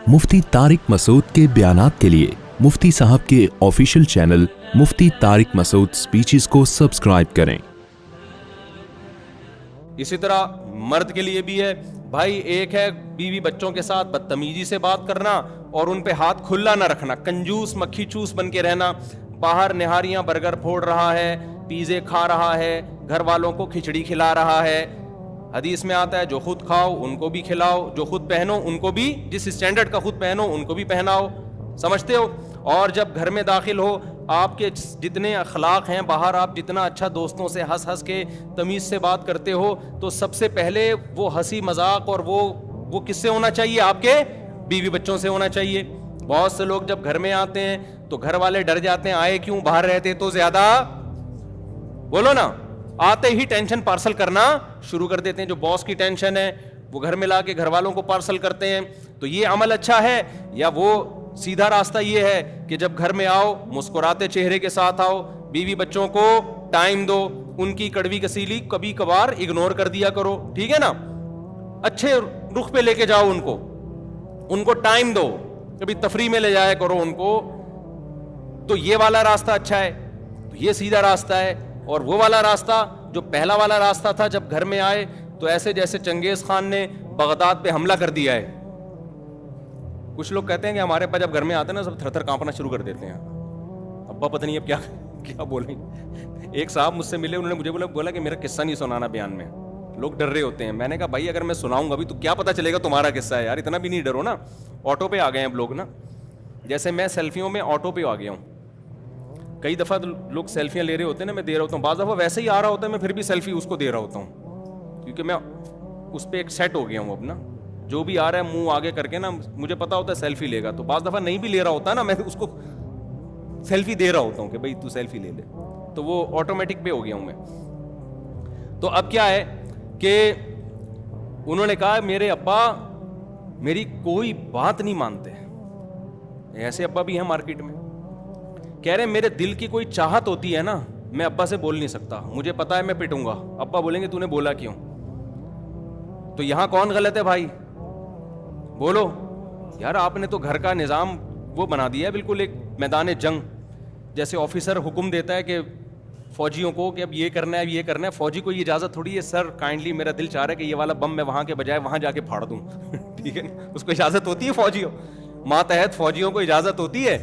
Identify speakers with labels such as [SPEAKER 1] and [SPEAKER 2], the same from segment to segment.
[SPEAKER 1] मुफ्ती तारिक मसूद के बयानात के लिए मुफ्ती साहब के ऑफिशियल चैनल मुफ्ती तारिक मसूद स्पीचेस को सब्सक्राइब करें।
[SPEAKER 2] इसी तरह मर्द के लिए भी है भाई, एक है बीवी बच्चों के साथ बदतमीजी से बात करना और उन पे हाथ खुला ना रखना, कंजूस मक्खी चूस बन के रहना। बाहर निहारियां बर्गर फोड़ रहा है, पिज़्ज़े खा रहा है, घर वालों को खिचड़ी खिला रहा है। हदीस में आता है जो खुद खाओ उनको भी खिलाओ, जो खुद पहनो उनको भी, जिस स्टैंडर्ड का खुद पहनो उनको भी पहनाओ, समझते हो। और जब घर में दाखिल हो, आपके जितने अखलाक हैं, बाहर आप जितना अच्छा दोस्तों से हंस हंस के तमीज़ से बात करते हो, तो सबसे पहले वो हंसी मजाक और वो किससे होना चाहिए? आपके बीवी बच्चों से होना चाहिए। बहुत से लोग जब घर में आते हैं तो घर वाले डर जाते हैं, आए क्यों, बाहर रहते तो ज्यादा, बोलो ना, आते ही टेंशन पार्सल करना शुरू कर देते हैं। जो बॉस की टेंशन है वो घर में ला के घर वालों को पार्सल करते हैं। तो ये अमल अच्छा है या वो सीधा रास्ता ये है कि जब घर में आओ मुस्कुराते चेहरे के साथ आओ, बीवी बच्चों को टाइम दो, उनकी कड़वी कसीली कभी कभार इग्नोर कर दिया करो, ठीक है ना, अच्छे रुख पे लेके जाओ उनको टाइम दो, कभी तफरी में ले जाया करो उनको। तो ये वाला रास्ता अच्छा है, तो ये सीधा रास्ता है। और वो वाला रास्ता जो पहला वाला रास्ता था, जब घर में आए तो ऐसे जैसे चंगेज खान ने बगदाद पे हमला कर दिया है। कुछ लोग कहते हैं कि हमारे पास जब घर में आते हैं ना सब थरथर कांपना शुरू कर देते हैं। अब्बा पता नहीं अब क्या क्या बोलेंगे। एक साहब मुझसे मिले, उन्होंने मुझे बोला कि मेरा किस्सा नहीं सुनाना बयान में, लोग डर रहे होते हैं। मैंने कहा भाई अगर मैं सुनाऊंगा अभी तो क्या पता चलेगा तुम्हारा किस्सा है यार, इतना भी नहीं डरो ना। ऑटो पे आ गए हैं अब लोग ना, जैसे मैं सेल्फियों में ऑटो पे आ गया हूँ। कई दफ़ा लोग सेल्फियाँ ले रहे होते हैं ना, मैं दे रहा होता हूँ, बाज़ दफ़ा वैसे ही आ रहा होता है, मैं फिर भी सेल्फी उसको दे रहा होता हूँ, क्योंकि मैं उस पर एक सेट हो गया हूँ अब ना। जो भी आ रहा है मुंह आगे करके ना, मुझे पता होता है सेल्फी लेगा, तो बाज़ दफ़ा नहीं भी ले रहा होता ना, मैं उसको सेल्फी दे रहा होता हूँ कि भाई तू सेल्फी ले ले, तो वो ऑटोमेटिक पे हो गया हूँ मैं। तो अब क्या है कि उन्होंने कहा मेरे अब्बा मेरी कोई बात नहीं मानते, ऐसे अब्बा भी हैं मार्केट में। कह रहे मेरे दिल की कोई चाहत होती है ना, मैं अब्बा से बोल नहीं सकता, मुझे पता है मैं पिटूंगा। अब्बा बोलेंगे तूने बोला क्यों? तो यहां कौन गलत है भाई, बोलो यार। आपने तो घर का निज़ाम वो बना दिया है बिल्कुल एक मैदान जंग। जैसे ऑफिसर हुक्म देता है कि फौजियों को कि अब ये करना है, अब ये करना है, फौजी को ये इजाज़त थोड़ी है, सर काइंडली मेरा दिल चाह रहा है कि ये वाला बम मैं वहाँ के बजाय वहाँ जाके फाड़ दूँ ठीक है, उसको इजाज़त होती है फौजियों, मातहत फौजियों को इजाज़त होती है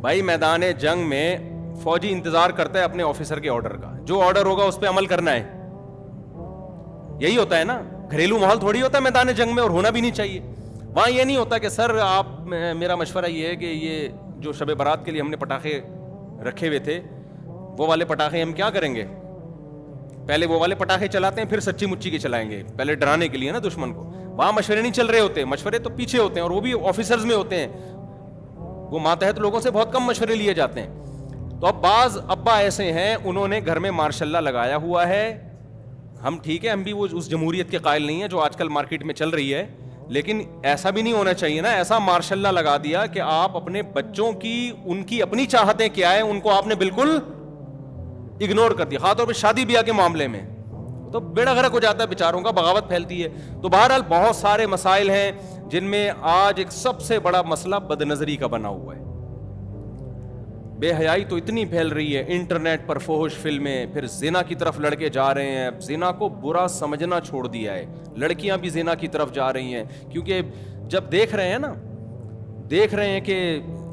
[SPEAKER 2] भाई। मैदान जंग में फौजी इंतजार करता है अपने ऑफिसर के ऑर्डर का, जो ऑर्डर होगा उस पर अमल करना है, यही होता है ना। घरेलू माहौल थोड़ी होता है मैदान जंग में, और होना भी नहीं चाहिए। वहां ये नहीं होता कि सर आप, मेरा मशवरा ये है कि ये जो शब बारात के लिए हमने पटाखे रखे हुए थे वो वाले पटाखे हम क्या करेंगे, पहले वो वाले पटाखे चलाते हैं फिर सच्ची मुच्ची के चलाएंगे, पहले डराने के लिए ना दुश्मन को। वहां मशवरे नहीं चल रहे होते, मशवरे तो पीछे होते हैं, और वो भी ऑफिसर्स में होते हैं, वो मातहत लोगों से बहुत कम मशवरे लिए जाते हैं। तो अब बाज अब्बा ऐसे हैं, उन्होंने घर में मार्शल्ला लगाया हुआ है। हम ठीक है, हम भी वो उस जमहूरियत के कायल नहीं है जो आजकल मार्केट में चल रही है, लेकिन ऐसा भी नहीं होना चाहिए ना। ऐसा मार्शल्ला लगा दिया कि आप अपने बच्चों की, उनकी अपनी चाहतें क्या है उनको आपने बिल्कुल इग्नोर कर दिया, खासतौर पर शादी ब्याह के मामले में तो बेड़ा गर्क हो जाता है बेचारों का, बगावत फैलती है। तो बहरहाल बहुत सारे मसाइल हैं जिनमें आज एक सबसे बड़ा मसला बदनजरी का बना हुआ है। बेहयाई तो इतनी फैल रही है, इंटरनेट पर फोहश फिल्में, फिर जिना की तरफ लड़के जा रहे हैं। जिना को बुरा समझना छोड़ दिया है, लड़कियां भी जिना की तरफ जा रही हैं, क्योंकि जब देख रहे हैं ना, देख रहे हैं कि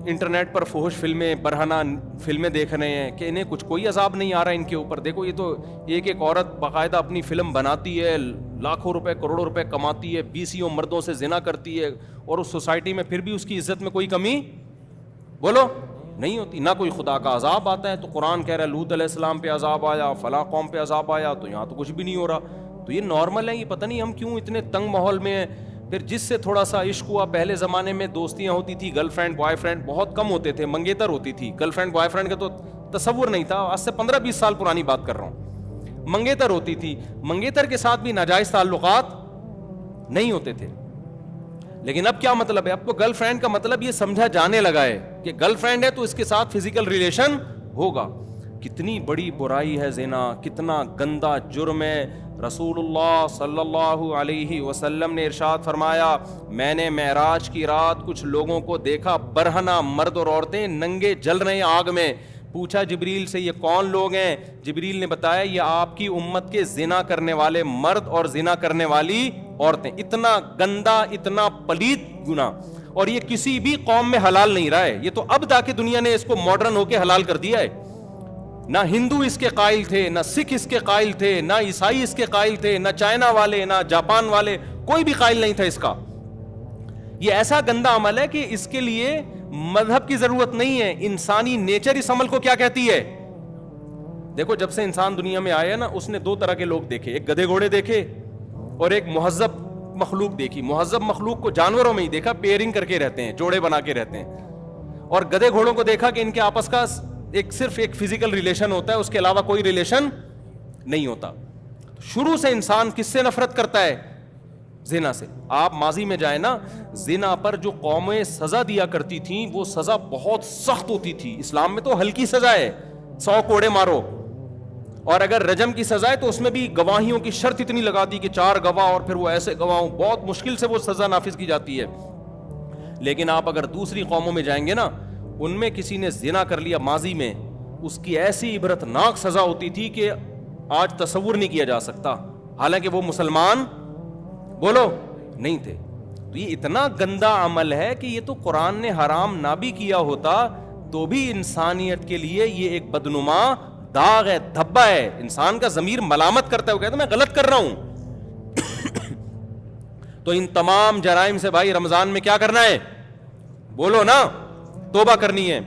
[SPEAKER 2] इंटरनेट पर फोहश फिल्में, बरहना फिल्में देख रहे हैं कि इन्हें कुछ कोई अजाब नहीं आ रहा इनके ऊपर। देखो ये तो एक एक औरत बाकायदा अपनी फिल्म बनाती है, लाखों रुपए करोड़ों रुपए कमाती है, 20 मर्दों से जिना करती है, और उस सोसाइटी में फिर भी उसकी इज्जत में कोई कमी बोलो नहीं होती, ना कोई खुदा का अजाब आता है। तो कुरान कह रहा है लूत अलैहिस्सलाम पे अजाब आया, फला कौम पे अजाब आया, तो यहाँ तो कुछ भी नहीं हो रहा। तो ये नॉर्मल है, ये पता नहीं हम क्यों इतने तंग माहौल में हैं। फिर जिससे थोड़ा सा इश्क हुआ, पहले ज़माने में दोस्तियाँ होती थी, गर्लफ्रेंड बॉयफ्रेंड बहुत कम होते थे, मंगेतर होती थी। गर्लफ्रेंड बॉयफ्रेंड का तो तसव्वुर नहीं था, आज से 15-20 साल पुरानी बात कर रहा हूँ। मंगेतर होती थी, मंगेतर के साथ भी नाजायज़ ताल्लुकात नहीं होते थे। लेकिन अब क्या मतलब है, अब तो गर्लफ्रेंड का मतलब ये समझा जाने लगा है कि गर्लफ्रेंड है तो इसके साथ फिजिकल रिलेशन होगा। कितनी बड़ी बुराई है ज़िना, कितना गंदा जुर्म है। رسول اللہ صلی اللہ علیہ وسلم نے ارشاد فرمایا, میں نے معراج کی رات کچھ لوگوں کو دیکھا, برہنہ مرد اور عورتیں ننگے جل رہے ہیں آگ میں. پوچھا جبریل سے یہ کون لوگ ہیں؟ جبریل نے بتایا یہ آپ کی امت کے زنا کرنے والے مرد اور زنا کرنے والی عورتیں. اتنا گندا, اتنا پلید گناہ, اور یہ کسی بھی قوم میں حلال نہیں رہا ہے. یہ تو اب جا کے دنیا نے اس کو ماڈرن ہو کے حلال کر دیا ہے. نہ ہندو اس کے قائل تھے, نہ سکھ اس کے قائل تھے, نہ عیسائی اس کے قائل تھے, نہ چائنا والے, نہ جاپان والے, کوئی بھی قائل نہیں تھا اس کا. یہ ایسا گندا عمل ہے کہ اس کے لیے مذہب کی ضرورت نہیں ہے. انسانی نیچر اس عمل کو کیا کہتی ہے؟ دیکھو جب سے انسان دنیا میں آیا نا, اس نے دو طرح کے لوگ دیکھے, ایک گدھے گھوڑے دیکھے اور ایک مہذب مخلوق دیکھی. مہذب مخلوق کو جانوروں میں ہی دیکھا, پیئرنگ کر کے رہتے ہیں, جوڑے بنا کے رہتے ہیں. اور گدھے گھوڑوں کو دیکھا کہ ان کے آپس کا صرف ایک فزیکل ریلیشن ہوتا ہے, اس کے علاوہ کوئی ریلیشن نہیں ہوتا. شروع سے انسان کس سے نفرت کرتا ہے؟ زنا سے. آپ ماضی میں جائیں نا, زنا پر جو قومیں سزا دیا کرتی تھیں وہ سزا بہت سخت ہوتی تھی. اسلام میں تو ہلکی سزا ہے, 100 کوڑے مارو, اور اگر رجم کی سزا ہے تو اس میں بھی گواہیوں کی شرط اتنی لگا دی کہ 4 گواہ اور پھر وہ ایسے گواہ, بہت مشکل سے وہ سزا نافذ کی جاتی ہے. لیکن آپ اگر دوسری قوموں میں جائیں گے نا, ان میں کسی نے زنا کر لیا ماضی میں, اس کی ایسی عبرتناک سزا ہوتی تھی کہ آج تصور نہیں کیا جا سکتا, حالانکہ وہ مسلمان بولو نہیں تھے. تو یہ اتنا گندا عمل ہے کہ یہ تو قرآن نے حرام نہ بھی کیا ہوتا تو بھی انسانیت کے لیے یہ ایک بدنما داغ ہے, دھبا ہے. انسان کا ضمیر ملامت کرتا ہے, وہ کہتا ہے میں غلط کر رہا ہوں. تو ان تمام جرائم سے بھائی رمضان میں کیا کرنا ہے؟ بولو نا, توبہ کرنی ہے.